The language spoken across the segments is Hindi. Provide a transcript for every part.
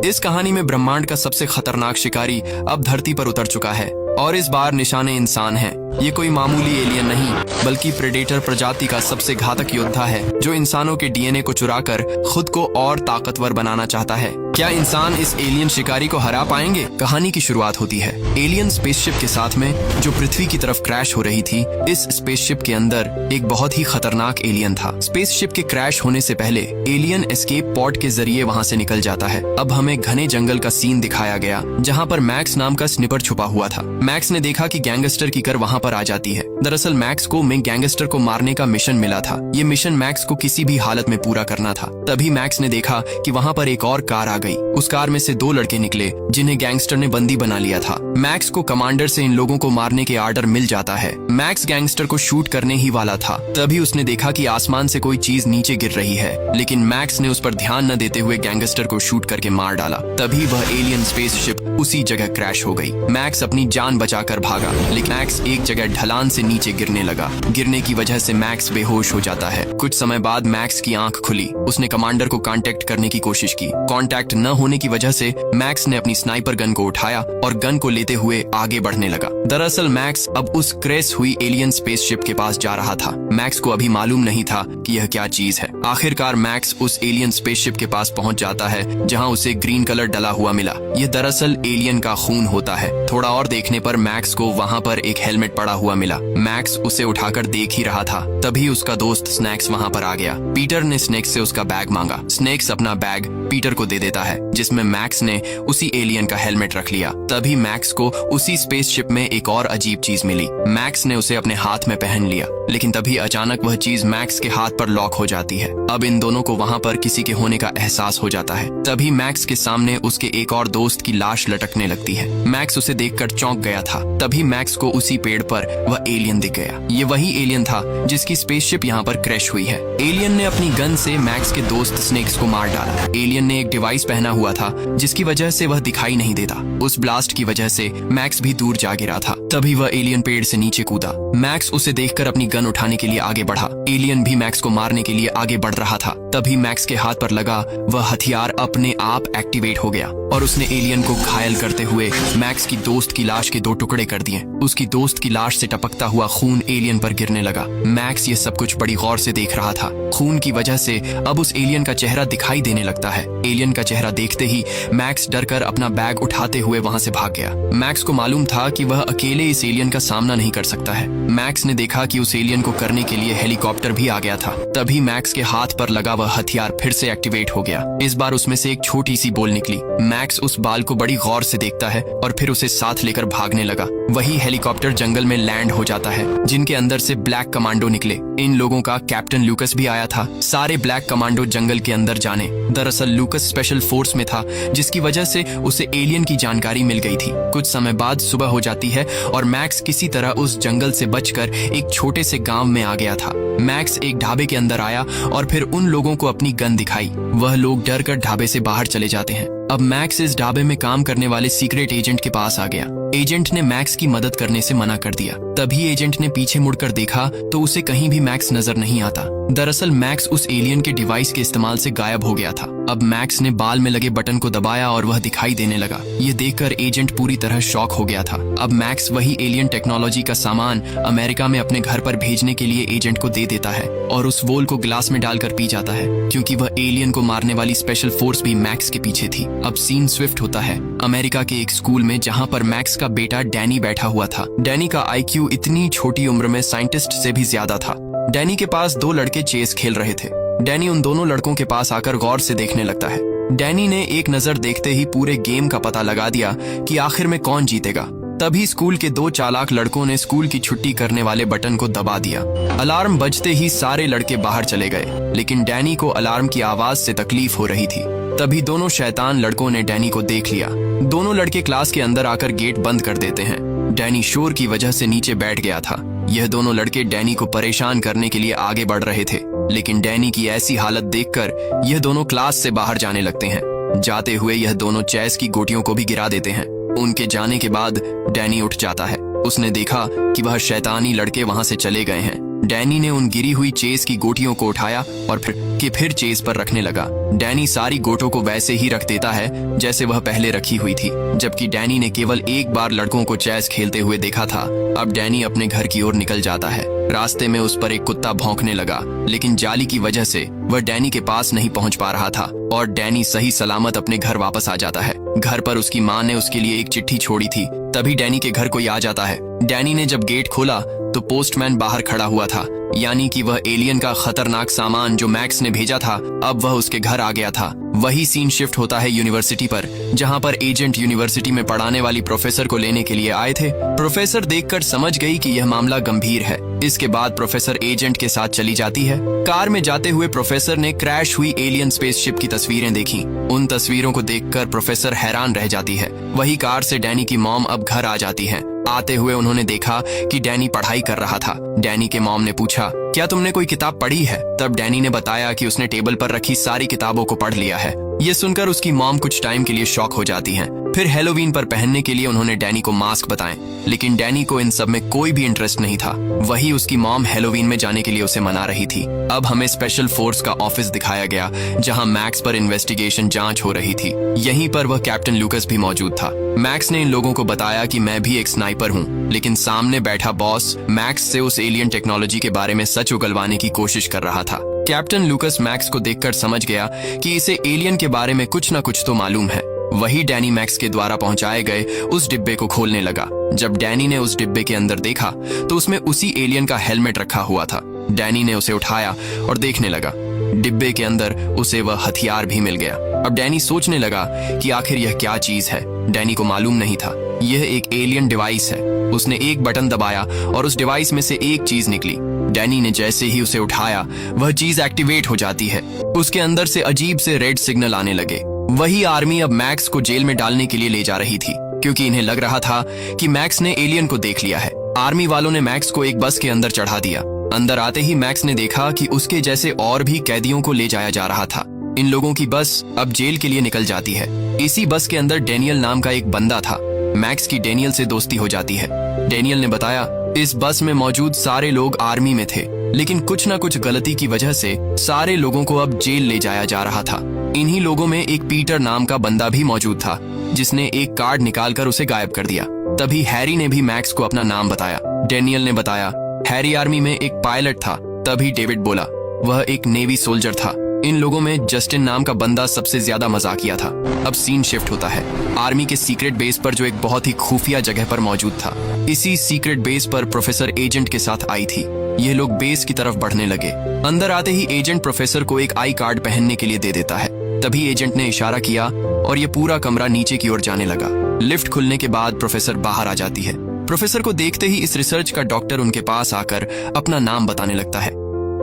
इस कहानी में ब्रह्मांड का सबसे खतरनाक शिकारी अब धरती पर उतर चुका है और इस बार निशाने इंसान हैं। ये कोई मामूली एलियन नहीं बल्कि प्रेडेटर प्रजाति का सबसे घातक योद्धा है जो इंसानों के डीएनए को चुराकर खुद को और ताकतवर बनाना चाहता है। क्या इंसान इस एलियन शिकारी को हरा पाएंगे? कहानी की शुरुआत होती है एलियन स्पेसशिप के साथ में जो पृथ्वी की तरफ क्रैश हो रही थी। इस स्पेसशिप के अंदर एक बहुत ही खतरनाक एलियन था। स्पेसशिप के क्रैश होने से पहले एलियन एस्केप पॉड के जरिए वहां से निकल जाता है। अब हमें घने जंगल का सीन दिखाया गया जहां पर मैक्स नाम का स्निपर छुपा हुआ था। मैक्स ने देखा कि गैंगस्टर की कर वहां पर आ जाती है। दरअसल मैक्स को गैंगस्टर को मारने का मिशन मिला था। ये मिशन मैक्स को किसी भी हालत में पूरा करना था। तभी मैक्स ने देखा कि वहां पर एक और कार आ गई। उस कार में से 2 लड़के निकले जिन्हें गैंगस्टर ने बंदी बना लिया था। मैक्स को कमांडर से इन लोगों को मारने के आर्डर मिल जाता है। मैक्स गैंगस्टर को शूट करने ही वाला था, तभी उसने देखा कि आसमान से कोई चीज नीचे गिर रही है, लेकिन मैक्स ने उस पर ध्यान न देते हुए गैंगस्टर को शूट करके मार डाला। तभी वह एलियन स्पेसशिप उसी जगह क्रैश हो गई। मैक्स अपनी जान बचाकर भागा, लेकिन मैक्स एक जगह ढलान से नीचे गिरने लगा। गिरने की वजह से मैक्स बेहोश हो जाता है। कुछ समय बाद मैक्स की आंख खुली। उसने कमांडर को कांटेक्ट करने की कोशिश की। कांटेक्ट न होने की वजह से मैक्स ने अपनी स्नाइपर गन को उठाया और गन को लेते हुए आगे बढ़ने लगा। दरअसल मैक्स अब उस क्रैश हुई एलियन स्पेसशिप के पास जा रहा था। मैक्स को अभी मालूम नहीं था कि यह क्या चीज है। आखिरकार मैक्स उस एलियन स्पेसशिप के पास पहुंच जाता है जहां उसे ग्रीन कलर डला हुआ मिला। यह दरअसल एलियन का खून होता है। थोड़ा और देखने पर मैक्स को वहां पर एक हेलमेट पड़ा हुआ मिला। मैक्स उसे उठाकर देख ही रहा था, तभी उसका दोस्त स्नैक्स वहां पर आ गया। पीटर ने स्नैक्स से उसका बैग मांगा। स्नैक्स अपना बैग पीटर को दे देता है, जिसमें मैक्स ने उसी एलियन का हेलमेट रख लिया। तभी मैक्स को उसी स्पेसशिप में एक और अजीब चीज मिली। मैक्स ने उसे अपने हाथ में पहन लिया, लेकिन तभी अचानक वह चीज मैक्स के हाथ पर लॉक हो जाती है। अब इन दोनों को वहां पर किसी के होने का एहसास हो जाता है। तभी मैक्स के सामने उसके एक और दोस्त की लाश लटकने लगती है। मैक्स उसे देखकर चौंक गया था। तभी मैक्स को उसी पेड़ पर वह एलियन दिख गया। ये वही एलियन था जिसकी स्पेसशिप यहाँ पर क्रैश हुई है। एलियन ने अपनी गन से मैक्स के दोस्त स्नेक्स को मार डाला। एलियन ने एक डिवाइस पहना हुआ था जिसकी वजह से वह दिखाई नहीं देता। उस ब्लास्ट की वजह से मैक्स भी दूर जा गिरा था। तभी वह एलियन पेड़ से नीचे कूदा। मैक्स उसे देखकर अपनी गन उठाने के लिए आगे बढ़ा। एलियन भी मैक्स को मारने के लिए आगे बढ़ रहा था। तभी मैक्स के हाथ पर लगा वह हथियार अपने आप एक्टिवेट हो गया और उसने एलियन को घायल करते हुए मैक्स की दोस्त की लाश के 2 टुकड़े कर दिए। उसकी दोस्त की लाश से टपकता हुआ खून एलियन पर गिरने लगा। मैक्स ये सब कुछ बड़ी गौर से देख रहा था। खून की वजह से अब उस एलियन का चेहरा दिखाई देने लगता है। एलियन का चेहरा देखते ही मैक्स डरकर अपना बैग उठाते हुए वहां से भाग गया। मैक्स को मालूम था कि वह अकेले इस एलियन का सामना नहीं कर सकता है। मैक्स ने देखा कि उस एलियन को करने के लिए हेलीकॉप्टर भी आ गया था। तभी मैक्स के हाथ पर लगा वह हथियार फिर से एक्टिवेट हो गया। इस बार उसमें से एक छोटी सी बॉल निकली। मैक्स उस बाल को बड़ी गौर से देखता है और फिर उसे साथ लेकर भागने लगा। वही हेलीकॉप्टर जंगल में लैंड हो जाता है, जिनके अंदर से ब्लैक कमांडो निकले। इन लोगों का कैप्टन लूकस भी आया था। सारे ब्लैक कमांडो जंगल के अंदर जाने। दरअसल लूकस स्पेशल फोर्स में था, जिसकी वजह से उसे एलियन की जानकारी मिल गई थी। कुछ समय बाद सुबह हो जाती है और मैक्स किसी तरह उस जंगल से बचकर एक छोटे से गांव में आ गया था। मैक्स एक ढाबे के अंदर आया और फिर उन लोगों को अपनी गन दिखाई। वह लोग डर कर ढाबे से बाहर चले जाते हैं। अब मैक्स इस ढाबे में काम करने वाले सीक्रेट एजेंट के पास आ गया। एजेंट ने मैक्स की मदद करने से मना कर दिया। तभी एजेंट ने पीछे मुड़कर देखा तो उसे कहीं भी मैक्स नजर नहीं आता। दरअसल मैक्स उस एलियन के डिवाइस के इस्तेमाल से गायब हो गया था। अब मैक्स ने बाल में लगे बटन को दबाया और वह दिखाई देने लगा। ये देखकर एजेंट पूरी तरह शॉक हो गया था। अब मैक्स वही एलियन टेक्नोलॉजी का सामान अमेरिका में अपने घर पर भेजने के लिए एजेंट को दे देता है और उस वोल को ग्लास में डालकर पी जाता है, क्योंकि वह एलियन को मारने वाली स्पेशल फोर्स भी मैक्स के पीछे थी। अब सीन स्विफ्ट होता है अमेरिका के एक स्कूल में, जहां पर मैक्स का बेटा डैनी बैठा हुआ था। डैनी का IQ इतनी छोटी उम्र में साइंटिस्ट से भी ज्यादा था। डैनी के पास 2 लड़के चेस खेल रहे थे। डैनी उन दोनों लड़कों के पास आकर गौर से देखने लगता है। डैनी ने एक नजर देखते ही पूरे गेम का पता लगा दिया कि आखिर में कौन जीतेगा। तभी स्कूल के 2 चालाक लड़कों ने स्कूल की छुट्टी करने वाले बटन को दबा दिया। अलार्म बजते ही सारे लड़के बाहर चले गए, लेकिन डैनी को अलार्म की आवाज से तकलीफ हो रही थी। तभी दोनों शैतान लड़कों ने डैनी को देख लिया। दोनों लड़के क्लास के अंदर आकर गेट बंद कर देते हैं। डैनी शोर की वजह से नीचे बैठ गया था। यह दोनों लड़के डैनी को परेशान करने के लिए आगे बढ़ रहे थे, लेकिन डैनी की ऐसी हालत देखकर यह दोनों क्लास से बाहर जाने लगते हैं। जाते हुए यह दोनों चेस की गोटियों को भी गिरा देते हैं। उनके जाने के बाद डैनी उठ जाता है। उसने देखा कि वह शैतानी लड़के वहां से चले गए हैं। डैनी ने उन गिरी हुई चेस की गोटियों को उठाया और फिर चेस पर रखने लगा। डैनी सारी गोटों को वैसे ही रख देता है जैसे वह पहले रखी हुई थी, जबकि डैनी ने केवल एक बार लड़कों को चेस खेलते हुए देखा था। अब डैनी अपने घर की ओर निकल जाता है। रास्ते में उस पर एक कुत्ता भौंकने लगा, लेकिन जाली की वजह से वह डैनी के पास नहीं पहुंच पा रहा था और डैनी सही सलामत अपने घर वापस आ जाता है। घर पर उसकी माँ ने उसके लिए एक चिट्ठी छोड़ी थी। तभी डैनी के घर कोई आ जाता है। डैनी ने जब गेट खोला तो पोस्टमैन बाहर खड़ा हुआ था, यानी कि वह एलियन का खतरनाक सामान जो मैक्स ने भेजा था अब वह उसके घर आ गया था। वही सीन शिफ्ट होता है यूनिवर्सिटी पर, जहां पर एजेंट यूनिवर्सिटी में पढ़ाने वाली प्रोफेसर को लेने के लिए आए थे। प्रोफेसर देखकर समझ गई कि यह मामला गंभीर है। इसके बाद प्रोफेसर एजेंट के साथ चली जाती है। कार में जाते हुए प्रोफेसर ने क्रैश हुई एलियन स्पेसशिप की तस्वीरें देखी। उन तस्वीरों को देखकर प्रोफेसर हैरान रह जाती है। वही कार से डैनी की मॉम अब घर आ जाती है। आते हुए उन्होंने देखा कि डैनी पढ़ाई कर रहा था। डैनी के मॉम ने पूछा, क्या तुमने कोई किताब पढ़ी है? तब डैनी ने बताया कि उसने टेबल पर रखी सारी किताबों को पढ़ लिया है। ये सुनकर उसकी मॉम कुछ टाइम के लिए शॉक हो जाती हैं। फिर हैलोवीन पर पहनने के लिए उन्होंने डैनी को मास्क बताएं, लेकिन डैनी को इन सब में कोई भी इंटरेस्ट नहीं था। वही उसकी मॉम हैलोवीन में जाने के लिए उसे मना रही थी। अब हमें स्पेशल फोर्स का ऑफिस दिखाया गया, जहां मैक्स पर इन्वेस्टिगेशन जांच हो रही थी। यहीं पर वह कैप्टन लूकस भी मौजूद था। मैक्स ने इन लोगों को बताया कि मैं भी एक स्नाइपर हूँ, लेकिन सामने बैठा बॉस मैक्स से उस एलियन टेक्नोलॉजी के बारे में सच उगलवाने की कोशिश कर रहा था। कैप्टन लूकस मैक्स को देखकर समझ गया कि इसे एलियन के बारे में कुछ न कुछ तो मालूम है। वही डैनी मैक्स के द्वारा पहुंचाए गए उस डिब्बे को खोलने लगा। जब डैनी ने उस डिब्बे के अंदर देखा तो उसमें उसी एलियन का हेलमेट रखा हुआ था। डैनी ने उसे उठाया और देखने लगा। डिब्बे के अंदर उसे वह हथियार भी मिल गया। अब डैनी सोचने लगा कि आखिर यह क्या चीज है। डैनी को मालूम नहीं था यह एक एलियन डिवाइस है। उसने एक बटन दबाया और उस डिवाइस में से एक चीज निकली। डैनी ने जैसे ही उसे उठाया वह चीज एक्टिवेट हो जाती है। उसके अंदर से अजीब से रेड सिग्नल आने लगे। वही आर्मी अब मैक्स को जेल में डालने के लिए ले जा रही थी, क्योंकि इन्हें लग रहा था कि मैक्स ने एलियन को देख लिया है। आर्मी वालों ने मैक्स को एक बस के अंदर चढ़ा दिया। अंदर आते ही मैक्स ने देखा कि उसके जैसे और भी कैदियों को ले जाया जा रहा था। इन लोगों की बस अब जेल के लिए निकल जाती है। इसी बस के अंदर डेनियल नाम का एक बंदा था। मैक्स की डेनियल से दोस्ती हो जाती है। डेनियल ने बताया, इस बस में मौजूद सारे लोग आर्मी में थे, लेकिन कुछ न कुछ गलती की वजह से सारे लोगों को अब जेल ले जाया जा रहा था। इन्हीं लोगों में एक पीटर नाम का बंदा भी मौजूद था, जिसने एक कार्ड निकालकर उसे गायब कर दिया। तभी हैरी ने भी मैक्स को अपना नाम बताया। डेनियल ने बताया, हैरी आर्मी में एक पायलट था। तभी डेविड बोला, वह एक नेवी सोल्जर था। इन लोगों में जस्टिन नाम का बंदा सबसे ज्यादा मजाकिया था। अब सीन शिफ्ट होता है आर्मी के सीक्रेट बेस पर, जो एक बहुत ही खुफिया जगह पर मौजूद था। इसी सीक्रेट बेस पर प्रोफेसर एजेंट के साथ आई थी। ये लोग बेस की तरफ बढ़ने लगे। अंदर आते ही एजेंट प्रोफेसर को एक आई कार्ड पहनने के लिए दे देता है। तभी एजेंट ने इशारा किया और ये पूरा कमरा नीचे की ओर जाने लगा। लिफ्ट खुलने के बाद प्रोफेसर बाहर आ जाती है। प्रोफेसर को देखते ही इस रिसर्च का डॉक्टर उनके पास आकर अपना नाम बताने लगता है।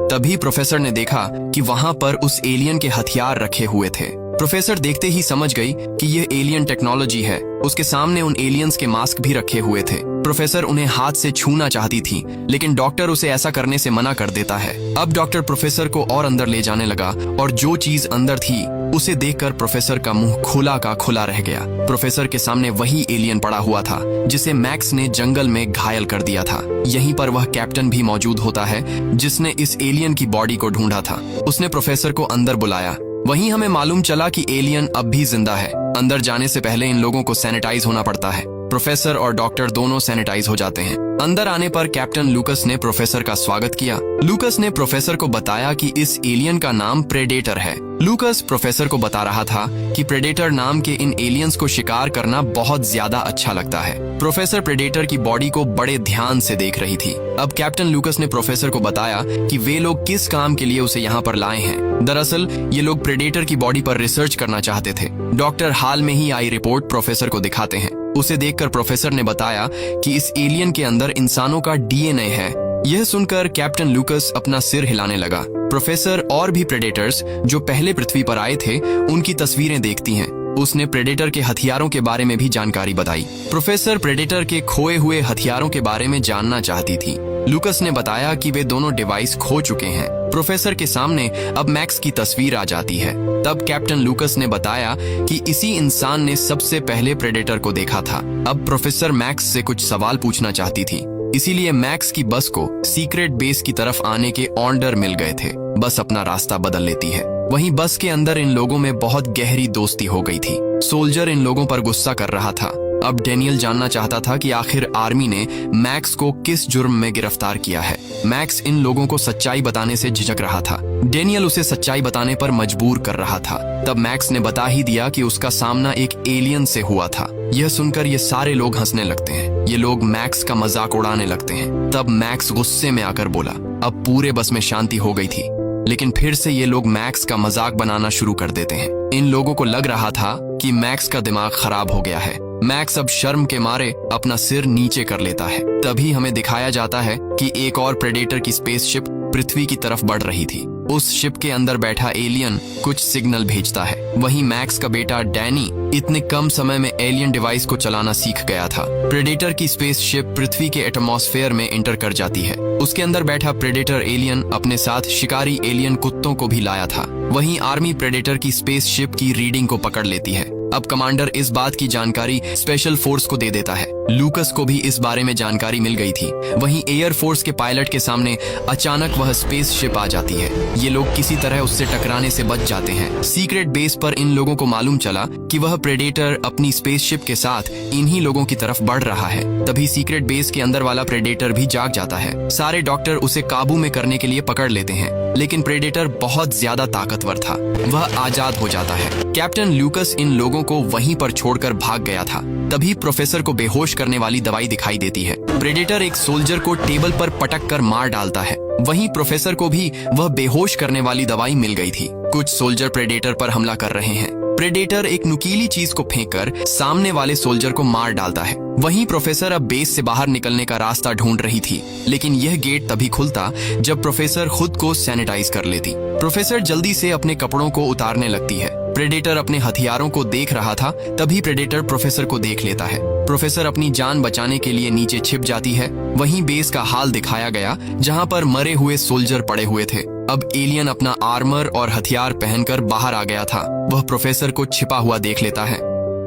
तभी प्रोफेसर ने देखा कि वहां पर उस एलियन के हथियार रखे हुए थे। प्रोफेसर देखते ही समझ गई कि यह एलियन टेक्नोलॉजी है। उसके सामने उन एलियंस के मास्क भी रखे हुए थे। प्रोफेसर उन्हें हाथ से छूना चाहती थी, लेकिन डॉक्टर उसे ऐसा करने से मना कर देता है। अब डॉक्टर प्रोफेसर को और अंदर ले जाने लगा और जो चीज अंदर थी उसे देखकर प्रोफेसर का मुंह खुला का खुला रह गया। प्रोफेसर के सामने वही एलियन पड़ा हुआ था जिसे मैक्स ने जंगल में घायल कर दिया था। यहीं पर वह कैप्टन भी मौजूद होता है, जिसने इस एलियन की बॉडी को ढूंढा था। उसने प्रोफेसर को अंदर बुलाया। वहीं हमें मालूम चला कि एलियन अब भी जिंदा है। अंदर जाने से पहले इन लोगों को सैनिटाइज होना पड़ता है। प्रोफेसर और डॉक्टर दोनों सैनिटाइज हो जाते हैं। अंदर आने पर कैप्टन लूकस ने प्रोफेसर का स्वागत किया। लूकस ने प्रोफेसर को बताया कि इस एलियन का नाम प्रेडेटर है। लूकस प्रोफेसर को बता रहा था कि प्रेडेटर नाम के इन एलियंस को शिकार करना बहुत ज्यादा अच्छा लगता है। प्रोफेसर प्रेडेटर की बॉडी को बड़े ध्यान से देख रही थी। अब कैप्टन लूकस ने प्रोफेसर को बताया कि वे लोग किस काम के लिए उसे यहाँ पर लाए हैं। दरअसल ये लोग प्रेडेटर की बॉडी पर रिसर्च करना चाहते थे। डॉक्टर हाल में ही आई रिपोर्ट प्रोफेसर को दिखाते हैं। उसे देखकर प्रोफेसर ने बताया कि इस एलियन के अंदर इंसानों का डीएनए है। यह सुनकर कैप्टन लूकस अपना सिर हिलाने लगा। प्रोफेसर और भी प्रेडेटर्स जो पहले पृथ्वी पर आए थे उनकी तस्वीरें देखती हैं। उसने प्रेडेटर के हथियारों के बारे में भी जानकारी बताई। प्रोफेसर प्रेडेटर के खोए हुए हथियारों के बारे में जानना चाहती थी। लूकस ने बताया कि वे दोनों डिवाइस खो चुके हैं। प्रोफेसर के सामने अब मैक्स की तस्वीर आ जाती है। तब कैप्टन लूकस ने बताया कि इसी इंसान ने सबसे पहले प्रेडेटर को देखा था। अब प्रोफेसर मैक्स से कुछ सवाल पूछना चाहती थी। इसीलिए मैक्स की बस को सीक्रेट बेस की तरफ आने के ऑर्डर मिल गए थे। बस अपना रास्ता बदल लेती है। वहीं बस के अंदर इन लोगों में बहुत गहरी दोस्ती हो गई थी। सोल्जर इन लोगों पर गुस्सा कर रहा था। अब डैनियल जानना चाहता था कि आखिर आर्मी ने मैक्स को किस जुर्म में गिरफ्तार किया है। मैक्स इन लोगों को सच्चाई बताने से झिझक रहा था। डैनियल उसे सच्चाई बताने पर मजबूर कर रहा था। तब मैक्स ने बता ही दिया कि उसका सामना एक एलियन से हुआ था। यह सुनकर ये सारे लोग हंसने लगते हैं। ये लोग मैक्स का मजाक उड़ाने लगते हैं। तब मैक्स गुस्से में आकर बोला। अब पूरे बस में शांति हो गई थी, लेकिन फिर से ये लोग मैक्स का मजाक बनाना शुरू कर देते हैं। इन लोगों को लग रहा था कि मैक्स का दिमाग खराब हो गया है। मैक्स अब शर्म के मारे अपना सिर नीचे कर लेता है। तभी हमें दिखाया जाता है कि एक और प्रेडेटर की स्पेसशिप पृथ्वी की तरफ बढ़ रही थी। उस शिप के अंदर बैठा एलियन कुछ सिग्नल भेजता है। वहीं मैक्स का बेटा डैनी इतने कम समय में एलियन डिवाइस को चलाना सीख गया था। प्रेडेटर की स्पेसशिप पृथ्वी के एटमॉस्फेयर में एंटर कर जाती है। उसके अंदर बैठा प्रेडेटर एलियन अपने साथ शिकारी एलियन कुत्तों को भी लाया था। वहीं आर्मी प्रेडेटर की स्पेसशिप की रीडिंग को पकड़ लेती है। अब कमांडर इस बात की जानकारी स्पेशल फोर्स को दे देता है। लूकस को भी इस बारे में जानकारी मिल गई थी। वहीं एयर फोर्स के पायलट के सामने अचानक वह स्पेसशिप आ जाती है। ये लोग किसी तरह उससे टकराने से बच जाते हैं। सीक्रेट बेस पर इन लोगों को मालूम चला कि वह प्रेडेटर अपनी स्पेसशिप के साथ इन्हीं लोगों की तरफ बढ़ रहा है। तभी सीक्रेट बेस के अंदर वाला प्रेडेटर भी जाग जाता है। सारे डॉक्टर उसे काबू में करने के लिए पकड़ लेते हैं, लेकिन प्रेडेटर बहुत ज्यादा ताकतवर था। वह आजाद हो जाता है। कैप्टन लूकस इन लोगों को वहीं पर छोड़कर भाग गया था। तभी प्रोफेसर को बेहोश करने वाली दवाई दिखाई देती है। प्रेडेटर एक सोल्जर को टेबल पर पटक कर मार डालता है। वहीं प्रोफेसर को भी वह बेहोश करने वाली दवाई मिल गई थी। कुछ सोल्जर प्रेडेटर पर हमला कर रहे हैं। प्रेडेटर एक नुकीली चीज को फेंककर सामने वाले सोल्जर को मार डालता है। वहीं प्रोफेसर अब बेस से बाहर निकलने का रास्ता ढूंढ रही थी, लेकिन यह गेट तभी खुलता जब प्रोफेसर खुद को सैनिटाइज कर लेती। प्रोफेसर जल्दी से अपने कपड़ों को उतारने लगती है। प्रेडेटर अपने हथियारों को देख रहा था। तभी प्रेडेटर प्रोफेसर को देख लेता है। प्रोफेसर अपनी जान बचाने के लिए नीचे छिप जाती है। वहीं बेस का हाल दिखाया गया, जहां पर मरे हुए सोल्जर पड़े हुए थे। अब एलियन अपना आर्मर और हथियार पहनकर बाहर आ गया था। वह प्रोफेसर को छिपा हुआ देख लेता है।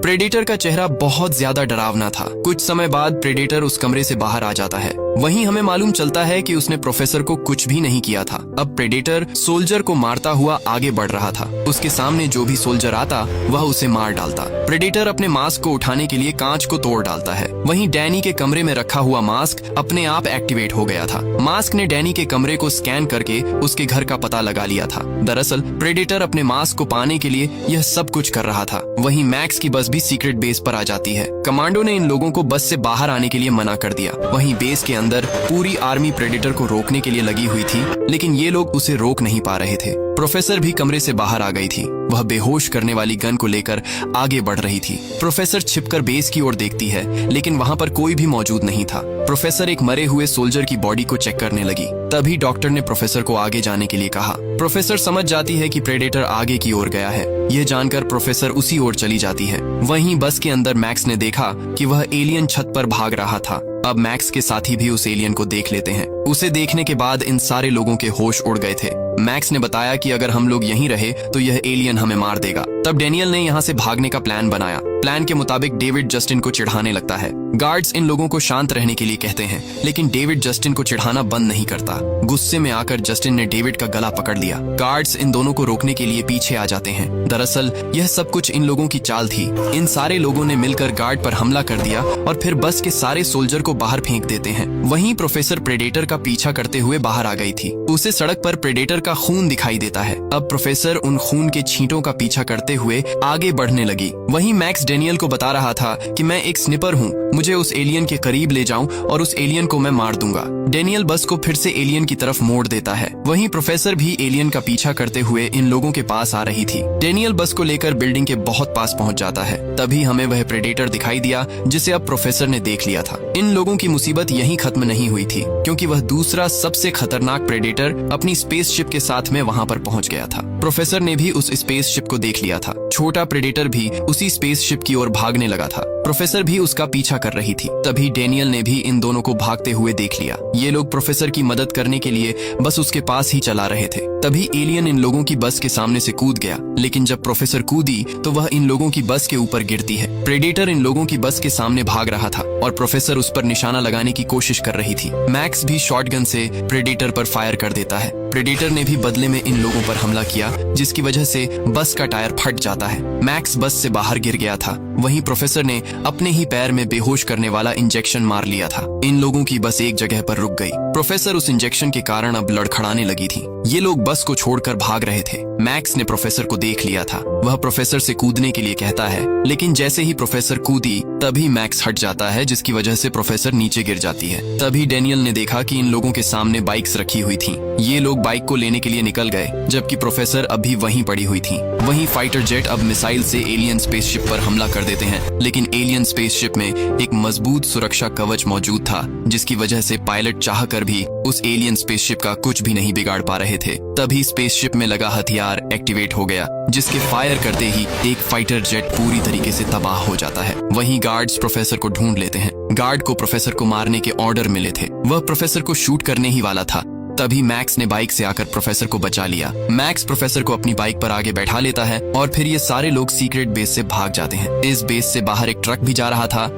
प्रेडेटर का चेहरा बहुत ज्यादा डरावना था। कुछ समय बाद प्रेडेटर उस कमरे से बाहर आ जाता है। वहीं हमें मालूम चलता है कि उसने प्रोफेसर को कुछ भी नहीं किया था। अब प्रेडेटर सोल्जर को मारता हुआ आगे बढ़ रहा था। उसके सामने जो भी सोल्जर आता वह उसे मार डालता। प्रेडेटर अपने मास्क को उठाने के लिए कांच को तोड़ डालता है। वहीं डैनी के कमरे में रखा हुआ मास्क अपने आप एक्टिवेट हो गया था। मास्क ने डैनी के कमरे को स्कैन करके उसके घर का पता लगा लिया था। दरअसल प्रेडेटर अपने मास्क को पाने के लिए यह सब कुछ कर रहा था। वहीं मैक्स की बस भी सीक्रेट बेस पर आ जाती है। कमांडो ने इन लोगों को बस से बाहर आने के लिए मना कर दिया। वहीं बेस के अंदर पूरी आर्मी प्रेडेटर को रोकने के लिए लगी हुई थी, लेकिन ये लोग उसे रोक नहीं पा रहे थे। प्रोफेसर भी कमरे से बाहर आ गई थी। वह बेहोश करने वाली गन को लेकर आगे बढ़ रही थी। प्रोफेसर छिपकर बेस की ओर देखती है, लेकिन वहां पर कोई भी मौजूद नहीं था। प्रोफेसर एक मरे हुए सोल्जर की बॉडी को चेक करने लगी। तभी डॉक्टर ने प्रोफेसर को आगे जाने के लिए कहा। प्रोफेसर समझ जाती है कि प्रेडेटर आगे की ओर गया है। यह जानकर प्रोफेसर उसी ओर चली जाती है। वहीं बस के अंदर मैक्स ने देखा कि वह एलियन छत पर भाग रहा था। अब मैक्स के साथी भी उस एलियन को देख लेते हैं। उसे देखने के बाद इन सारे लोगों के होश उड़ गए थे। मैक्स ने बताया कि अगर हम लोग यहीं रहे तो यह एलियन हमें मार देगा। तब डैनियल ने यहाँ से भागने का प्लान बनाया। प्लान के मुताबिक डेविड जस्टिन को चिढ़ाने लगता है। गार्ड्स इन लोगों को शांत रहने के लिए कहते हैं, लेकिन डेविड जस्टिन को चिढ़ाना बंद नहीं करता। गुस्से में आकर जस्टिन ने डेविड का गला पकड़ लिया। गार्ड्स इन दोनों को रोकने के लिए पीछे आ जाते हैं। दरअसल यह सब कुछ इन लोगों की चाल थी। इन सारे लोगों ने मिलकर गार्ड पर हमला कर दिया और फिर बस के सारे सोल्जर को बाहर फेंक देते हैं। वहीं प्रोफेसर प्रेडेटर का पीछा करते हुए बाहर आ गई थी। उसे सड़क पर प्रेडेटर का खून दिखाई देता है। अब प्रोफेसर उन खून के छींटों का पीछा करते हुए आगे बढ़ने लगी। वहीं मैक्स डैनियल को बता रहा था कि मैं एक स्निपर हूँ, मुझे उस एलियन के करीब ले जाऊं और उस एलियन को मैं मार दूंगा। डैनियल बस को फिर से एलियन की तरफ मोड़ देता है। वहीं प्रोफेसर भी एलियन का पीछा करते हुए इन लोगों के पास आ रही थी। डैनियल बस को लेकर बिल्डिंग के बहुत पास पहुंच जाता है। तभी हमें वह प्रेडेटर दिखाई दिया जिसे अब प्रोफेसर ने देख लिया था। इन लोगों की मुसीबत यहीं खत्म नहीं हुई थी, क्योंकि वह दूसरा सबसे खतरनाक प्रेडेटर अपनी स्पेसशिप के साथ में वहां पर पहुंच गया था। प्रोफेसर ने भी उस स्पेसशिप को देख लिया था। छोटा प्रेडेटर भी उसी स्पेसशिप की ओर भागने लगा था। प्रोफेसर भी उसका पीछा कर रही थी। तभी डैनियल ने भी इन दोनों को भागते हुए देख लिया। ये लोग प्रोफेसर की मदद करने के लिए बस उसके पास ही चला रहे थे। तभी एलियन इन लोगों की बस के सामने से कूद गया, लेकिन जब प्रोफेसर कूदी तो वह इन लोगों की बस के ऊपर गिरती है। प्रेडेटर इन लोगों की बस के सामने भाग रहा था और प्रोफेसर उस पर निशाना लगाने की कोशिश कर रही थी। मैक्स भी शॉटगन से प्रेडेटर पर फायर कर देता है। प्रेडेटर ने भी बदले में इन लोगों पर हमला किया, जिसकी वजह से बस का टायर फट जाता है। मैक्स बस से बाहर गिर गया था। वहीं प्रोफेसर ने अपने ही पैर में बेहोश करने वाला इंजेक्शन मार लिया था। इन लोगों की बस एक जगह पर रुक गई। प्रोफेसर उस इंजेक्शन के कारण अब लड़खड़ाने लगी थी। ये लोग बस को छोड़कर भाग रहे थे। मैक्स ने प्रोफेसर को देख लिया था। वह प्रोफेसर से कूदने के लिए कहता है, लेकिन जैसे ही प्रोफेसर कूदी तभी मैक्स हट जाता है, जिसकी वजह से प्रोफेसर नीचे गिर जाती है। तभी डैनियल ने देखा कि इन लोगों के सामने बाइक्स रखी हुई थी। ये लोग बाइक को लेने के लिए निकल गए, जबकि प्रोफेसर अभी वहीं पड़ी हुई थी। वहीं फाइटर जेट अब मिसाइल से एलियन स्पेसशिप पर हमला कर देते हैं, लेकिन एलियन स्पेसशिप में एक मजबूत सुरक्षा कवच मौजूद था, जिसकी वजह से पायलट चाहकर भी उस एलियन स्पेसशिप का कुछ भी नहीं बिगाड़ पा रहे थे। तभी स्पेसशिप में लगा हथियार एक्टिवेट हो गया, जिसके फायर करते ही एक फाइटर जेट पूरी तरीके से तबाह हो जाता है। वहीं गार्ड्स प्रोफेसर को ढूंढ लेते हैं। गार्ड को प्रोफेसर को मारने के ऑर्डर मिले थे। वह प्रोफेसर को शूट करने ही वाला था। तभी मैक्स ने बाइक से आकर प्रोफेसर को बचा लिया। मैक्स प्रोफेसर को अपनी बाइक पर आगे बैठा लेता है और फिर ये सारे लोग सीक्रेट बेस से भाग जाते हैं। इस बेस से बाहर एक ट्रक भी जा रहा था,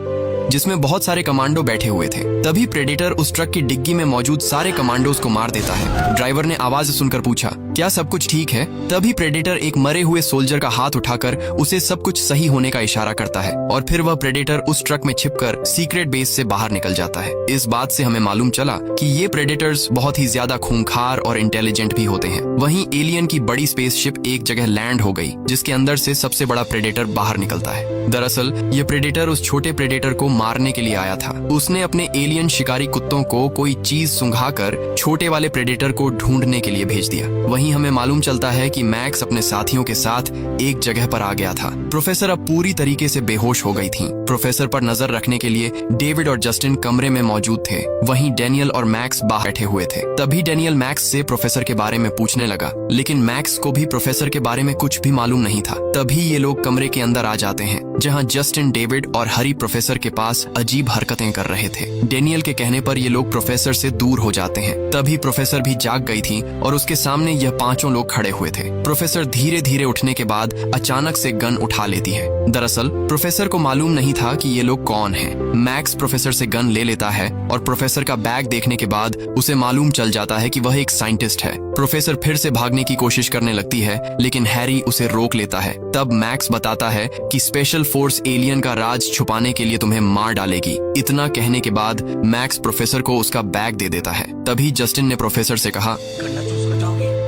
जिसमें बहुत सारे कमांडो बैठे हुए थे। तभी प्रेडेटर उस ट्रक की डिग्गी में मौजूद सारे कमांडोज को मार देता है। ड्राइवर ने आवाज सुनकर पूछा, क्या सब कुछ ठीक है? तभी प्रेडेटर एक मरे हुए सोल्जर का हाथ उठाकर उसे सब कुछ सही होने का इशारा करता है और फिर वह प्रेडेटर उस ट्रक में छिपकर सीक्रेट बेस से बाहर निकल जाता है। इस बात से हमें मालूम चला कि ये प्रेडेटर्स बहुत ही ज्यादा खूंखार और इंटेलिजेंट भी होते हैं। वहीं एलियन की बड़ी स्पेसशिप एक जगह लैंड हो गई, जिसके अंदर से सबसे बड़ा प्रेडेटर बाहर निकलता है। दरअसल ये प्रेडेटर उस छोटे प्रेडेटर को मारने के लिए आया था। उसने अपने एलियन शिकारी कुत्तों को कोई चीज सुंघाकर छोटे वाले प्रेडेटर को ढूंढने के लिए भेज दिया। वहीं हमें मालूम चलता है कि मैक्स अपने साथियों के साथ एक जगह पर आ गया था। प्रोफेसर अब पूरी तरीके से बेहोश हो गई थी। प्रोफेसर पर नजर रखने के लिए डेविड और जस्टिन कमरे में मौजूद थे। वहीं डैनियल और मैक्स बाहर बैठे हुए थे। तभी डैनियल मैक्स से प्रोफेसर के बारे में पूछने लगा, लेकिन मैक्स को भी प्रोफेसर के बारे में कुछ भी मालूम नहीं था। तभी ये लोग कमरे के अंदर आ जाते हैं, जहां जस्टिन, डेविड और हरी प्रोफेसर के पास अजीब हरकतें कर रहे थे। डैनियल के कहने पर ये लोग प्रोफेसर से दूर हो जाते हैं। तभी प्रोफेसर भी जाग गई थी और उसके सामने यह पांचों लोग खड़े हुए थे। प्रोफेसर धीरे धीरे उठने के बाद अचानक से गन उठा लेती है। दरअसल प्रोफेसर को मालूम नहीं था कि ये लोग कौन हैं। मैक्स प्रोफेसर से गन ले लेता है और प्रोफेसर का बैग देखने के बाद उसे मालूम चल जाता है कि वह एक साइंटिस्ट है। प्रोफेसर फिर से भागने की कोशिश करने लगती है, लेकिन हैरी उसे रोक लेता है। तब मैक्स बताता है कि स्पेशल फोर्स एलियन का राज छुपाने के लिए तुम्हें मार डालेगी। इतना कहने के बाद मैक्स प्रोफेसर को उसका बैग दे देता है। तभी जस्टिन ने प्रोफेसर से कहा,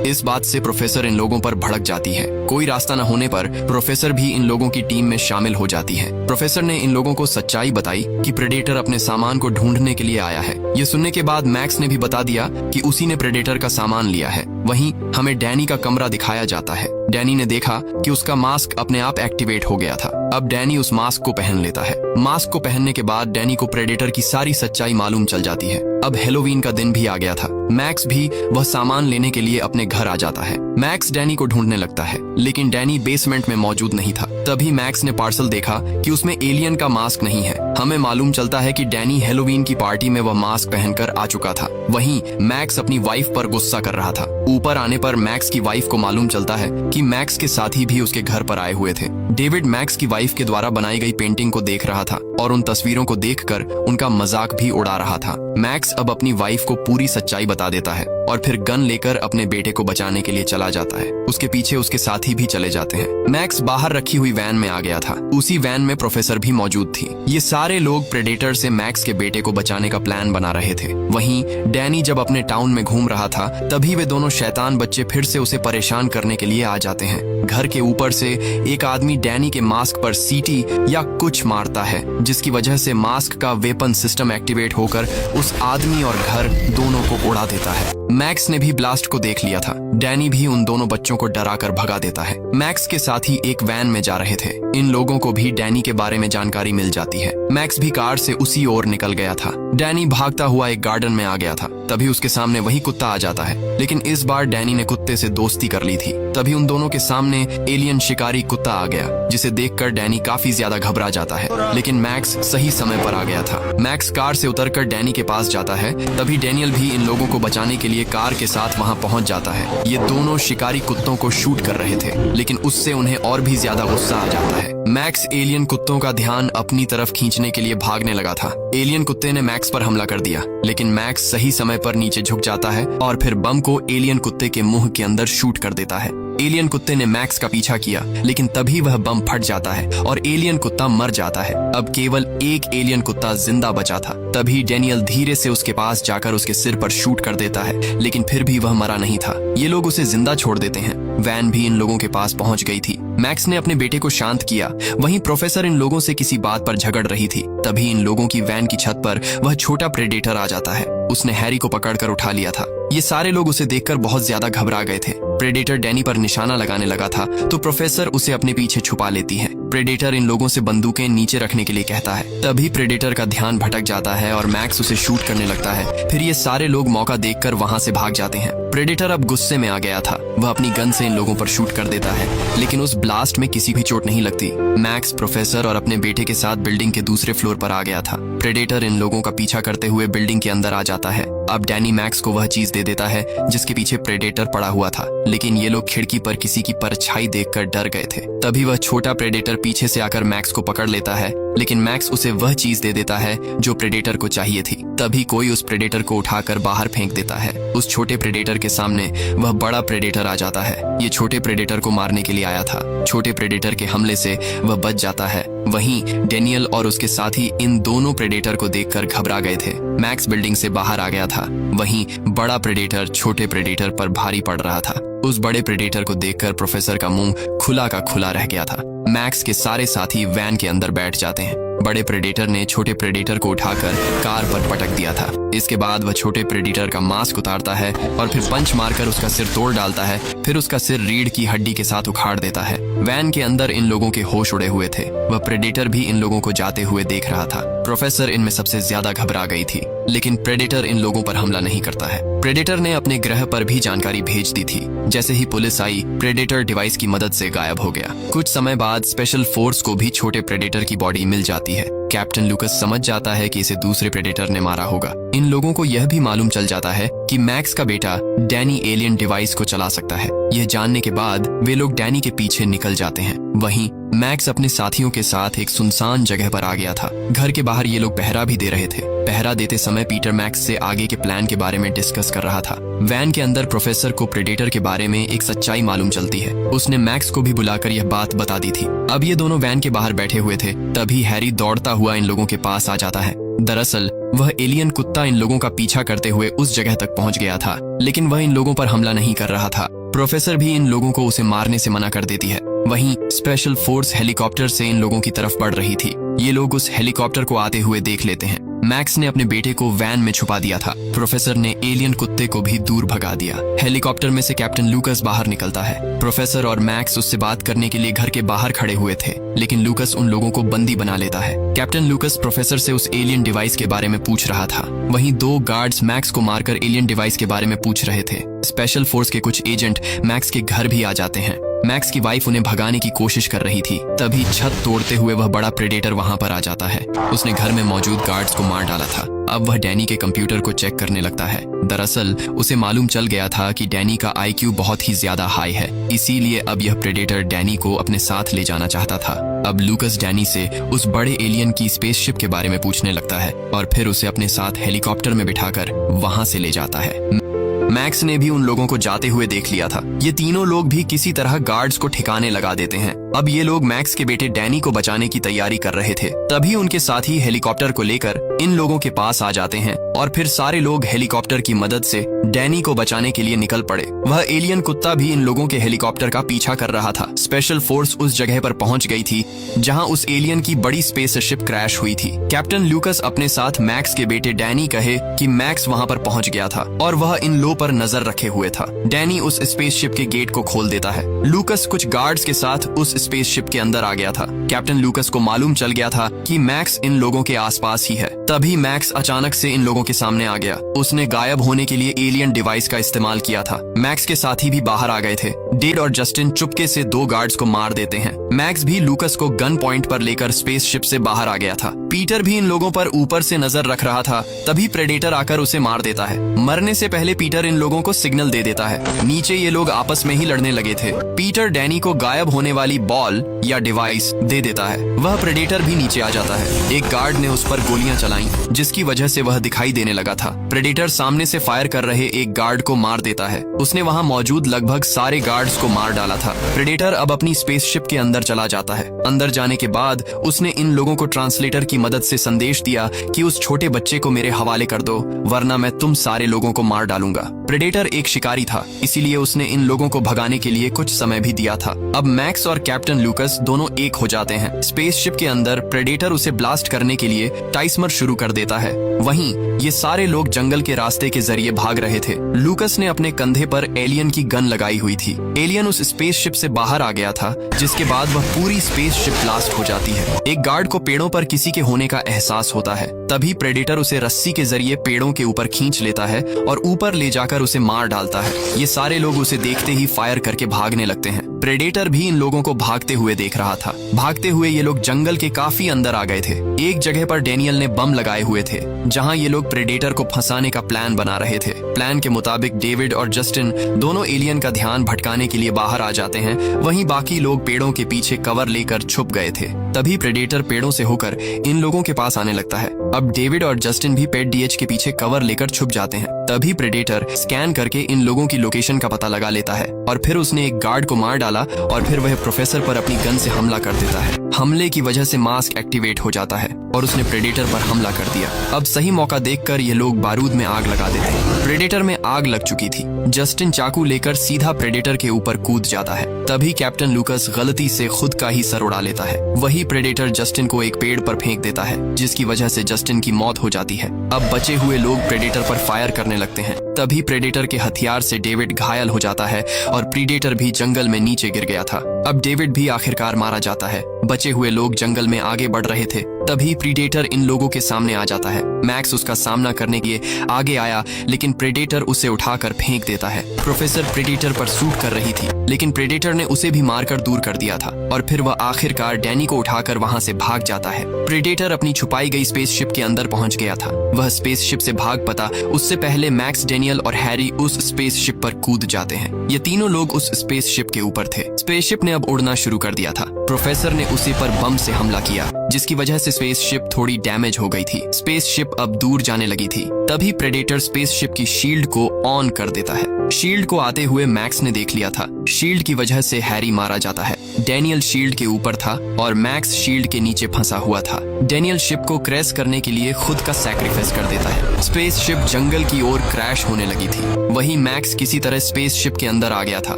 इस बात से प्रोफेसर इन लोगों पर भड़क जाती है। कोई रास्ता न होने पर प्रोफेसर भी इन लोगों की टीम में शामिल हो जाती है। प्रोफेसर ने इन लोगों को सच्चाई बताई कि प्रेडेटर अपने सामान को ढूंढने के लिए आया है। ये सुनने के बाद मैक्स ने भी बता दिया कि उसी ने प्रेडेटर का सामान लिया है। वहीं हमें डैनी का कमरा दिखाया जाता है। डैनी ने देखा कि उसका मास्क अपने आप एक्टिवेट हो गया था। अब डैनी उस मास्क को पहन लेता है। मास्क को पहनने के बाद डैनी को प्रेडेटर की सारी सच्चाई मालूम चल जाती है। अब हेलोवीन का दिन भी आ गया था। मैक्स भी वह सामान लेने के लिए अपने घर आ जाता है। मैक्स डैनी को ढूंढने लगता है, लेकिन डैनी बेसमेंट में मौजूद नहीं था। तभी मैक्स ने पार्सल देखा कि उसमें एलियन का मास्क नहीं है। हमें मालूम चलता है कि डैनी हेलोवीन की पार्टी में वह मास्क पहनकर आ चुका था। वहीं मैक्स अपनी वाइफ पर गुस्सा कर रहा था। ऊपर आने पर मैक्स की वाइफ को मालूम चलता है कि मैक्स के साथी भी उसके घर पर आए हुए थे। डेविड मैक्स की वाइफ के द्वारा बनाई गई पेंटिंग को देख रहा था और उन तस्वीरों को देखकर उनका मजाक भी उड़ा रहा था। मैक्स अब अपनी वाइफ को पूरी सच्चाई बता देता है और फिर गन लेकर अपने बेटे को बचाने के लिए चला जाता है। उसके पीछे उसके साथी भी चले जाते हैं। मैक्स बाहर रखी हुई वैन में आ गया था। उसी वैन में प्रोफेसर भी मौजूद थी। ये सारे लोग प्रेडेटर से मैक्स के बेटे को बचाने का प्लान बना रहे थे। वहीं डैनी जब अपने टाउन में घूम रहा था, तभी वे दोनों शैतान बच्चे फिर से उसे परेशान करने के लिए आ जाते हैं। घर के ऊपर से एक आदमी डैनी के मास्क पर सीटी या कुछ मारता है, जिसकी वजह से मास्क का वेपन सिस्टम एक्टिवेट होकर उस आदमी और घर दोनों को उड़ा देता है। मैक्स ने भी ब्लास्ट को देख लिया था। डैनी भी उन दोनों बच्चों को डराकर भगा देता है। मैक्स के साथ ही एक वैन में जा रहे थे। इन लोगों को भी डैनी के बारे में जानकारी मिल जाती है। मैक्स भी कार से उसी ओर निकल गया था। डैनी भागता हुआ एक गार्डन में आ गया था। तभी उसके सामने वही कुत्ता आ जाता है, लेकिन इस बार डैनी ने कुत्ते से दोस्ती कर ली थी। तभी उन दोनों के सामने एलियन शिकारी कुत्ता आ गया, जिसे देखकर डैनी काफी ज्यादा घबरा जाता है, लेकिन मैक्स सही समय पर आ गया था। मैक्स कार से उतरकर डैनी के पास जाता है। तभी डैनियल भी इन लोगों को बचाने के लिए लिए कार के साथ वहां पहुंच जाता है। ये दोनों शिकारी कुत्तों को शूट कर रहे थे, लेकिन उससे उन्हें और भी ज्यादा गुस्सा आ जाता है। मैक्स एलियन कुत्तों का ध्यान अपनी तरफ खींचने के लिए भागने लगा था। एलियन कुत्ते ने मैक्स पर हमला कर दिया, लेकिन मैक्स सही समय पर नीचे झुक जाता है और फिर बम को एलियन कुत्ते के मुंह के अंदर शूट कर देता है। एलियन कुत्ते ने मैक्स का पीछा किया, लेकिन तभी वह बम फट जाता है और एलियन कुत्ता मर जाता है। अब केवल एक एलियन कुत्ता जिंदा बचा था। तभी डैनियल धीरे से उसके पास जाकर उसके सिर पर शूट कर देता है, लेकिन फिर भी वह मरा नहीं था। ये लोग उसे जिंदा छोड़ देते हैं। वैन भी इन लोगों के पास पहुंच गई थी। मैक्स ने अपने बेटे को शांत किया। वहीं प्रोफेसर इन लोगों से किसी बात पर झगड़ रही थी। तभी इन लोगों की वैन की छत पर वह छोटा प्रेडेटर आ जाता है। उसने हैरी को पकड़कर उठा लिया था। ये सारे लोग उसे देखकर बहुत ज्यादा घबरा गए थे। प्रेडेटर डैनी पर निशाना लगाने लगा था, तो प्रोफेसर उसे अपने पीछे छुपा लेती है। प्रेडेटर इन लोगों से बंदूकें नीचे रखने के लिए कहता है। तभी प्रेडेटर का ध्यान भटक जाता है और मैक्स उसे शूट करने लगता है। फिर ये सारे लोग मौका देखकर वहां से भाग जाते हैं। प्रेडेटर अब गुस्से में आ गया था। वह अपनी गन से इन लोगों पर शूट कर देता है, लेकिन उस ब्लास्ट में किसी भी चोट नहीं लगती। मैक्स प्रोफेसर और अपने बेटे के साथ बिल्डिंग के दूसरे फ्लोर पर आ गया था। प्रेडेटर इन लोगों का पीछा करते हुए बिल्डिंग के अंदर आ जाता है। अब डैनी मैक्स को वह चीज दे देता है जिसके पीछे प्रेडेटर पड़ा हुआ था, लेकिन ये लोग खिड़की पर किसी की परछाई देखकर डर गए थे। तभी वह छोटा प्रेडेटर पीछे से आकर मैक्स को पकड़ लेता है, लेकिन मैक्स उसे वह चीज दे देता है जो प्रेडेटर को चाहिए थी। तभी कोई उस प्रेडेटर को उठाकर बाहर फेंक देता है। उस छोटे प्रेडेटर के सामने वह बड़ा प्रेडेटर आ जाता है। ये छोटे प्रेडेटर को मारने के लिए आया था। छोटे प्रेडेटर के हमले से वह बच जाता है। वहीं डैनियल और उसके साथी इन दोनों प्रेडेटर को देखकर घबरा गए थे। मैक्स बिल्डिंग से बाहर आ गया था। वहीं बड़ा प्रेडेटर छोटे प्रेडेटर पर भारी पड़ रहा था। उस बड़े प्रेडेटर को देखकर प्रोफेसर का मुंह खुला का खुला रह गया था। मैक्स के सारे साथी वैन के अंदर बैठ जाते हैं। बड़े प्रेडेटर ने छोटे प्रेडेटर को उठाकर कार पर पटक दिया था। इसके बाद वह छोटे प्रेडेटर का मास्क उतारता है और फिर पंच मारकर उसका सिर तोड़ डालता है। फिर उसका सिर रीढ़ की हड्डी के साथ उखाड़ देता है। वैन के अंदर इन लोगों के होश उड़े हुए थे। वह प्रेडेटर भी इन लोगों को जाते हुए देख रहा था। प्रोफेसर इनमें सबसे ज्यादा घबरा गई थी, लेकिन प्रेडेटर इन लोगों पर हमला नहीं करता है। प्रेडेटर ने अपने ग्रह पर भी जानकारी भेज दी थी। जैसे ही पुलिस आई, प्रेडेटर डिवाइस की मदद से गायब हो गया। कुछ समय बाद स्पेशल फोर्स को भी छोटे प्रेडेटर की बॉडी मिल जाती है। कैप्टन लूकस समझ जाता है कि इसे दूसरे प्रेडेटर ने मारा होगा। इन लोगों को यह भी मालूम चल जाता है कि मैक्स का बेटा डैनी एलियन डिवाइस को चला सकता है। यह जानने के बाद वे लोग डैनी के पीछे निकल जाते हैं। वहीं मैक्स अपने साथियों के साथ एक सुनसान जगह पर आ गया था। घर के बाहर ये लोग पहरा भी दे रहे थे। पहरा देते समय पीटर मैक्स से आगे के प्लान के बारे में डिस्कस कर रहा था। वैन के अंदर प्रोफेसर को प्रेडेटर के बारे में एक सच्चाई मालूम चलती है। उसने मैक्स को भी बुलाकर यह बात बता दी थी। अब ये दोनों वैन के बाहर बैठे हुए थे। तभी हैरी दौड़ता हुआ इन लोगों के पास आ जाता है। दरअसल वह एलियन कुत्ता इन लोगों का पीछा करते हुए उस जगह तक पहुंच गया था, लेकिन वह इन लोगों पर हमला नहीं कर रहा था। प्रोफेसर भी इन लोगों को उसे मारने से मना कर देती है। वहीं स्पेशल फोर्स हेलीकॉप्टर से इन लोगों की तरफ बढ़ रही थी। ये लोग उस हेलीकॉप्टर को आते हुए देख लेते हैं। मैक्स ने अपने बेटे को वैन में छुपा दिया था। प्रोफेसर ने एलियन कुत्ते को भी दूर भगा दिया। हेलीकॉप्टर में से कैप्टन लूकस बाहर निकलता है। प्रोफेसर और मैक्स उससे बात करने के लिए घर के बाहर खड़े हुए थे, लेकिन लूकस उन लोगों को बंदी बना लेता है। कैप्टन लूकस प्रोफेसर से उस एलियन डिवाइस के बारे में पूछ रहा था। वहीं दो गार्ड्स मैक्स को मारकर एलियन डिवाइस के बारे में पूछ रहे थे। स्पेशल फोर्स के कुछ एजेंट मैक्स के घर भी आ जाते हैं। मैक्स की वाइफ उन्हें भगाने की कोशिश कर रही थी। तभी छत तोड़ते हुए वह बड़ा प्रेडेटर वहां पर आ जाता है। उसने घर में मौजूद गार्ड्स को मार डाला था। अब वह डैनी के कंप्यूटर को चेक करने लगता है। दरअसल उसे मालूम चल गया था कि डैनी का IQ बहुत ही ज्यादा हाई है, इसीलिए अब यह प्रेडेटर डैनी को अपने साथ ले जाना चाहता था। अब लूकस डैनी से उस बड़े एलियन की स्पेसशिप के बारे में पूछने लगता है और फिर उसे अपने साथ हेलीकॉप्टर में बिठाकर वहां से ले जाता है। मैक्स ने भी उन लोगों को जाते हुए देख लिया था। ये तीनों लोग भी किसी तरह गार्ड्स को ठिकाने लगा देते हैं। अब ये लोग मैक्स के बेटे डैनी को बचाने की तैयारी कर रहे थे। तभी उनके साथी हेलीकॉप्टर को लेकर इन लोगों के पास आ जाते हैं और फिर सारे लोग हेलीकॉप्टर की मदद से डैनी को बचाने के लिए निकल पड़े। वह एलियन कुत्ता भी इन लोगों के हेलीकॉप्टर का पीछा कर रहा था। स्पेशल फोर्स उस जगह पर पहुंच गई थी जहां उस एलियन की बड़ी स्पेसशिप क्रैश हुई थी। कैप्टन लूकस अपने साथ मैक्स के बेटे डैनी कहे कि मैक्स वहां पर पहुंच गया था और वह इन लो पर नजर रखे हुए था। डैनी उस स्पेसशिप के गेट को खोल देता है। लूकस कुछ गार्ड्स के साथ उस स्पेसशिप के अंदर आ गया था। कैप्टन लूकस को मालूम चल गया था कि मैक्स इन लोगों के आसपास ही है। तभी मैक्स अचानक से इन लोगों के सामने आ गया। उसने गायब होने के लिए एलियन डिवाइस का इस्तेमाल किया था। मैक्स के साथी भी बाहर आ गए थे। डेड और जस्टिन चुपके से 2 गार्ड्स को मार देते हैं। मैक्स भी लूकस को गन पॉइंट पर लेकर स्पेसशिप से बाहर आ गया था। पीटर भी इन लोगों पर ऊपर से नजर रख रहा था। तभी प्रेडेटर आकर उसे मार देता है। मरने से पहले पीटर इन लोगों को सिग्नल दे देता है। नीचे ये लोग आपस में ही लड़ने लगे थे। पीटर डैनी को गायब होने वाली बॉल या डिवाइस दे देता है। वह प्रेडेटर भी नीचे आ जाता है। एक गार्ड ने उस पर गोलियां चलाई, जिसकी वजह से वह दिखाई देने लगा था। प्रेडेटर सामने से फायर कर रहे एक गार्ड को मार देता है। उसने वहां मौजूद लगभग सारे गार्ड्स को मार डाला था। प्रेडेटर अब अपनी स्पेसशिप के अंदर चला जाता है। अंदर जाने के बाद उसने इन लोगों को ट्रांसलेटर की मदद से संदेश दिया कि उस छोटे बच्चे को मेरे हवाले कर दो, वरना मैं तुम सारे लोगों को मार डालूंगा। प्रेडेटर एक शिकारी था, इसीलिए उसने इन लोगों को भगाने के लिए कुछ समय भी दिया था। अब मैक्स और कैप्टन लूकस दोनों एक हो जाते हैं। स्पेसशिप के अंदर प्रेडेटर उसे ब्लास्ट करने के लिए टाइमर शुरू कर देता है। वहीं ये सारे लोग जंगल के रास्ते के जरिए भाग रहे थे। लूकस ने अपने कंधे पर एलियन की गन लगाई हुई थी। एलियन उस स्पेसशिप से बाहर आ गया था, जिसके बाद वह पूरी स्पेसशिप ब्लास्ट हो जाती है। एक गार्ड को पेड़ों पर किसी के होने का एहसास होता है। तभी प्रेडेटर उसे रस्सी के जरिए पेड़ों के ऊपर खींच लेता है और ऊपर ले जाकर उसे मार डालता है। ये सारे लोग उसे देखते ही फायर करके भागने लगते हैं। प्रेडेटर भी इन लोगों को भागते हुए देख रहा था। भागते हुए ये लोग जंगल के काफी अंदर आ गए थे। एक जगह पर डैनियल ने बम लगाए हुए थे, जहां ये लोग प्रेडेटर को फंसाने का प्लान बना रहे थे। प्लान के मुताबिक डेविड और जस्टिन दोनों एलियन का ध्यान भटकाने के लिए बाहर आ जाते हैं। वहीं बाकी लोग पेड़ों के पीछे कवर लेकर छुप गए थे। तभी प्रेडेटर पेड़ों से होकर इन लोगों के पास आने लगता है। अब डेविड और जस्टिन भी पेट डीएच के पीछे कवर लेकर छुप जाते हैं। तभी प्रेडेटर स्कैन करके इन लोगों की लोकेशन का पता लगा लेता है और फिर उसने एक गार्ड को मार डाला और फिर वह प्रोफेसर पर अपनी गन से हमला कर देता है। हमले की वजह से मास्क एक्टिवेट हो जाता है और उसने प्रेडेटर पर हमला कर दिया। अब सही मौका देखकर ये लोग बारूद में आग लगा देते हैं। प्रेडेटर में आग लग चुकी थी। जस्टिन चाकू लेकर सीधा प्रेडेटर के ऊपर कूद जाता है। तभी कैप्टन लूकस गलती से खुद का ही सर उड़ा लेता है। वही प्रेडेटर जस्टिन को एक पेड़ पर फेंक देता है, जिसकी वजह से जस्टिन की मौत हो जाती है। अब बचे हुए लोग प्रेडेटर पर फायर करने लगते हैं। तभी प्रेडेटर के हथियार से डेविड घायल हो जाता है और प्रेडेटर भी जंगल में नीचे गिर गया था। अब डेविड भी आखिरकार मारा जाता है। बचे हुए लोग जंगल में आगे बढ़ रहे थे। तभी प्रेडेटर इन लोगों के सामने आ जाता है। मैक्स उसका सामना करने के लिए आगे आया, लेकिन प्रेडेटर उसे उठाकर फेंक देता है। प्रोफेसर प्रेडेटर पर शूट कर रही थी, लेकिन प्रेडेटर ने उसे भी मारकर दूर कर दिया था और फिर वह आखिरकार डैनी को उठाकर वहां से भाग जाता है। प्रेडेटर अपनी छुपाई गई स्पेसशिप के अंदर पहुंच गया था। वह स्पेसशिप से भाग पता उससे पहले मैक्स, डैनियल और हैरी उस स्पेसशिप पर कूद जाते हैं। ये तीनों लोग उस स्पेसशिप के ऊपर थे। स्पेसशिप ने अब उड़ना शुरू कर दिया था। प्रोफेसर ने उसी पर बम से हमला किया, जिसकी वजह से स्पेसशिप थोड़ी डैमेज हो गई थी। स्पेसशिप अब दूर जाने लगी थी। तभी प्रेडेटर स्पेसशिप की शील्ड को ऑन कर देता है। शील्ड को आते हुए मैक्स ने देख लिया था। शील्ड की वजह से हैरी मारा जाता है। डैनियल शील्ड के ऊपर था और मैक्स शील्ड के नीचे फंसा हुआ था। डैनियल शिप को क्रैश करने के लिए खुद का सैक्रिफाइस कर देता है। स्पेसशिप जंगल की ओर क्रैश होने लगी थी। वहीं मैक्स किसी तरह स्पेसशिप के अंदर आ गया था,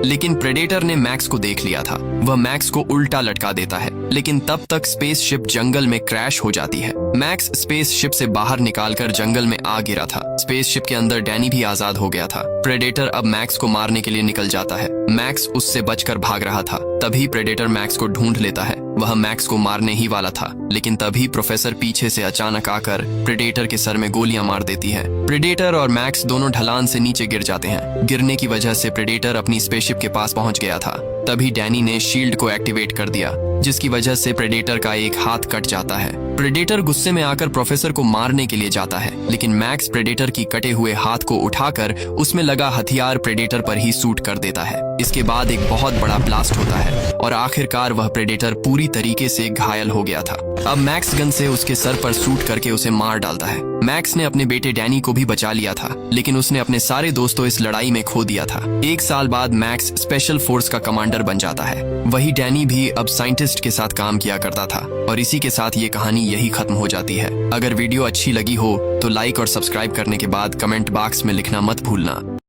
लेकिन प्रेडेटर ने मैक्स को देख लिया था। वह मैक्स को उल्टा लटका देता है, लेकिन तब तक स्पेसशिप जंगल में क्रैश हो जाती है। मैक्स स्पेसशिप से बाहर निकालकर जंगल में आ गिरा था। स्पेसशिप के अंदर डैनी भी आजाद हो गया था। प्रेडेटर अब मैक्स को मारने के लिए निकल जाता है। मैक्स उससे बचकर भाग रहा था। तभी प्रेडेटर मैक्स को ढूंढ लेता है। वह मैक्स को मारने ही वाला था, लेकिन तभी प्रोफेसर पीछे से अचानक आकर प्रेडेटर के सर में गोलियां मार देती है। प्रेडेटर और मैक्स दोनों ढलान से नीचे गिर जाते हैं। गिरने की वजह से प्रेडेटर अपनी स्पेसशिप के पास पहुंच गया था। तभी डैनी ने शील्ड को एक्टिवेट कर दिया, जिसकी वजह से प्रेडेटर का एक हाथ कट जाता है। प्रेडेटर गुस्से में आकर प्रोफेसर को मारने के लिए जाता है, लेकिन मैक्स प्रेडेटर की कटे हुए हाथ को उठाकर उसमें लगा हथियार प्रेडेटर पर ही शूट कर देता है। इसके बाद एक बहुत बड़ा ब्लास्ट होता है और आखिरकार वह प्रेडेटर पूरी तरीके से घायल हो गया था। अब मैक्स गन से उसके सर पर शूट करके उसे मार डालता है। मैक्स ने अपने बेटे डैनी को भी बचा लिया था, लेकिन उसने अपने सारे दोस्तों इस लड़ाई में खो दिया था। 1 साल बाद मैक्स स्पेशल फोर्स का कमांडर बन जाता है। वही डैनी भी अब साइंटिस्ट के साथ काम किया करता था। और इसी के साथ ये कहानी यही खत्म हो जाती है। अगर वीडियो अच्छी लगी हो तो लाइक और सब्सक्राइब करने के बाद कमेंट बॉक्स में लिखना मत भूलना।